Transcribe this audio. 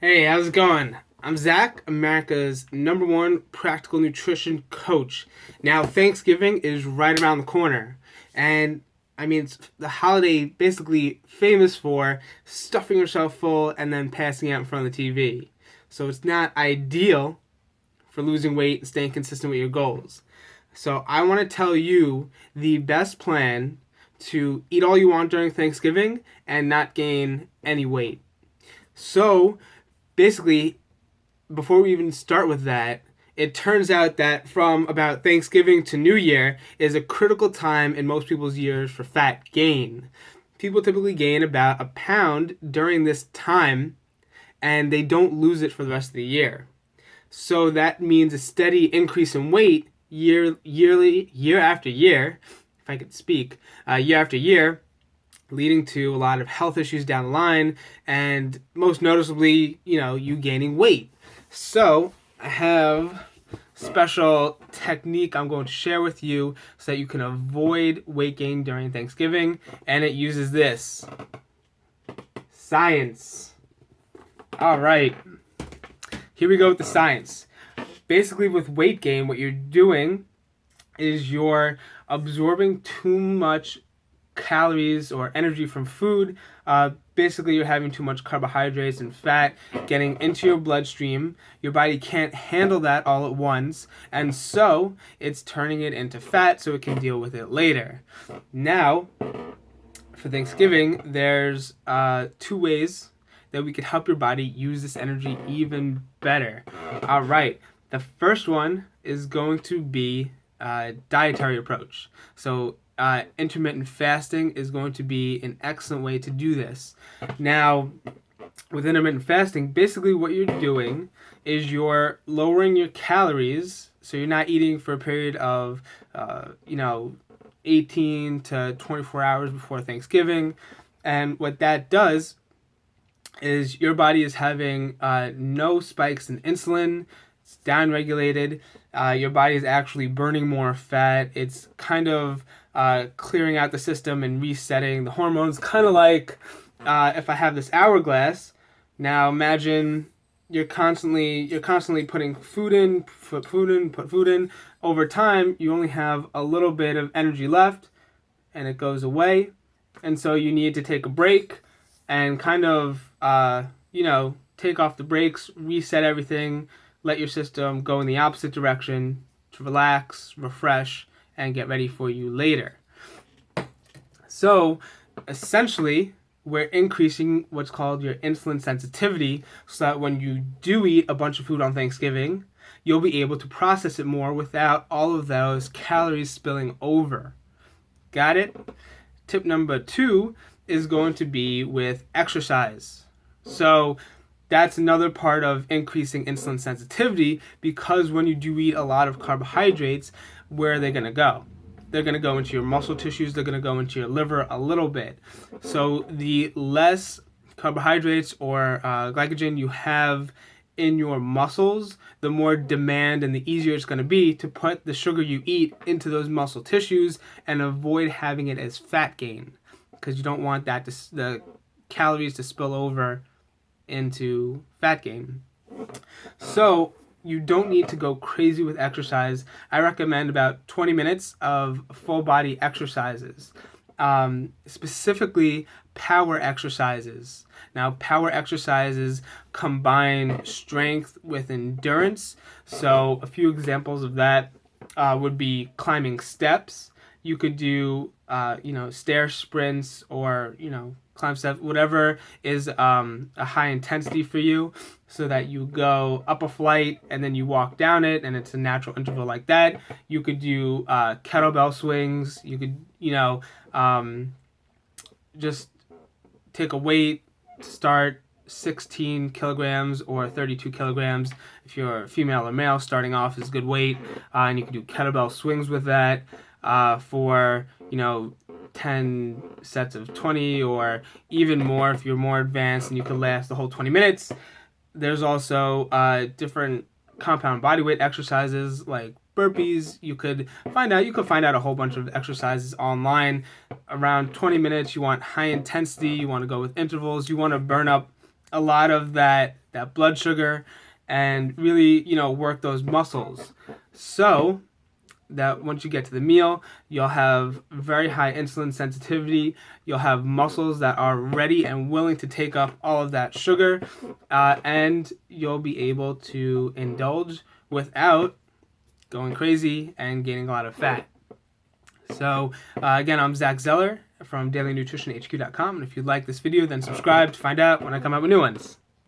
Hey, how's it going? I'm Zack, America's #1 practical nutrition coach. Now, Thanksgiving is right around the corner, and it's the holiday basically famous for stuffing yourself full and then passing out in front of the TV. So it's not ideal for losing weight and staying consistent with your goals. So I want to tell you the best plan to eat all you want during Thanksgiving and not gain any weight. So basically, before we even start with that, it turns out that from about Thanksgiving to New Year is a critical time in most people's years for fat gain. People typically gain about a pound during this time and they don't lose it for the rest of the year. So that means a steady increase in weight year after year, if I could speak, year after year, leading to a lot of health issues down the line, and most noticeably, you gaining weight. So I have a special technique I'm going to share with you so that you can avoid weight gain during Thanksgiving, and it uses this science. All right, here we go with the science. Basically, with weight gain, what you're doing is you're absorbing too much calories or energy from food. Basically, you're having too much carbohydrates and fat getting into your bloodstream. Your body can't handle that all at once, and so it's turning it into fat so it can deal with it later. Now, for Thanksgiving, there's two ways that we could help your body use this energy even better. All right, the first one is going to be dietary approach. So intermittent fasting is going to be an excellent way to do this. Now, with intermittent fasting, basically what you're doing is you're lowering your calories, so you're not eating for a period of 18 to 24 hours before Thanksgiving. And what that does is your body is having no spikes in insulin. It's downregulated. Your body is actually burning more fat. It's kind of clearing out the system and resetting the hormones. Kind of like if I have this hourglass. Now imagine you're constantly putting food in, put food in. Over time, you only have a little bit of energy left, and it goes away. And so you need to take a break and kind of take off the brakes, reset everything, let your system go in the opposite direction to relax, refresh, and get ready for you later. So essentially, we're increasing what's called your insulin sensitivity so that when you do eat a bunch of food on Thanksgiving, you'll be able to process it more without all of those calories spilling over. Got it? Tip number 2 is going to be with exercise. So that's another part of increasing insulin sensitivity, because when you do eat a lot of carbohydrates, where are they going to go? They're going to go into your muscle tissues. They're going to go into your liver a little bit. So the less carbohydrates or glycogen you have in your muscles, the more demand and the easier it's going to be to put the sugar you eat into those muscle tissues and avoid having it as fat gain, because you don't want the calories to spill over into fat gain. So you don't need to go crazy with exercise. I recommend about 20 minutes of full body exercises, specifically power exercises. Now, power exercises combine strength with endurance. So a few examples of that would be climbing steps. You could do, stair sprints, or, climb steps, whatever is a high intensity for you, so that you go up a flight and then you walk down it, and it's a natural interval like that. You could do kettlebell swings. You could, just take a weight, start 16 kilograms or 32 kilograms. If you're female or male, starting off is good weight, and you can do kettlebell swings with that for 10 sets of 20, or even more if you're more advanced and you can last the whole 20 minutes. There's also different compound bodyweight exercises like burpees. You could find out a whole bunch of exercises online. Around 20 minutes, you want high intensity, you want to go with intervals, you want to burn up a lot of that that blood sugar and really, work those muscles. So that once you get to the meal, you'll have very high insulin sensitivity. You'll have muscles that are ready and willing to take up all of that sugar, and you'll be able to indulge without going crazy and gaining a lot of fat. So again, I'm Zack from dailynutritionhq.com, and if you like this video, then subscribe to find out when I come out with new ones.